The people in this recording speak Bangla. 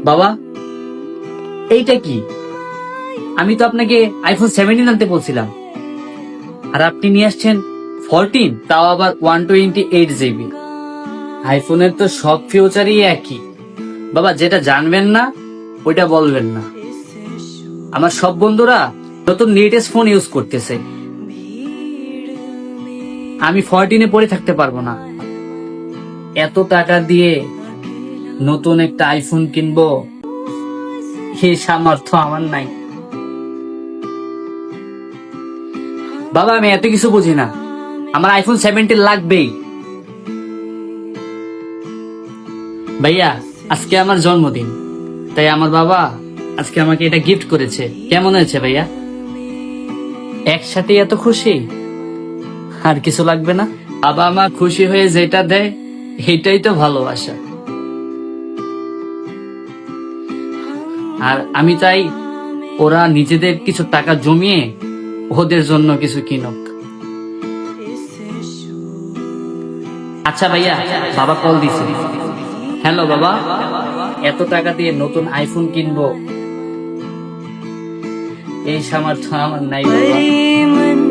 বাবা, এইটা কি? আমি তো আপনাকে আইফোন 17 আনতে বলছিলাম, আর আপনি নিয়ে আসছেন 14, তাও আবার 128 GB। আইফোনের তো সব ফিউচারই একই। বাবা, যেটা জানবেন না ওইটা বলবেন না। আমার সব বন্ধুরা নতুন লেটেস্ট ফোন ইউজ করতেছে, আমি 14-এ পড়ে থাকতে পারবো না। এত টাকা দিয়ে নতুন একটা আইফোন কিনবো, এই সামর্থ্য আমার নাই। বাবা, আমি এত কিছু বুঝি না, আমার আইফোন 17 লাগবেই। ভাইয়া, আজকে আমার জন্মদিন, তাই আমার বাবা আজকে আমাকে এটা গিফট করেছে। কেমন হয়েছে ভাইয়া? একসাথে এত খুশি, আর কিছু লাগবে না? বাবা মা খুশি হয়ে যেটা দেয় এটাই তো ভালোবাসা। আর আমি চাই ওরা নিজেদের কিছু টাকা জমিয়ে ওদের জন্য কিছু কিনুক। আচ্ছা ভাইয়া, বাবা কল দিছে। হ্যালো বাবা, এত টাকা দিয়ে নতুন আইফোন কিনবো, এই সামর্থ্য আমার নাই বাবা।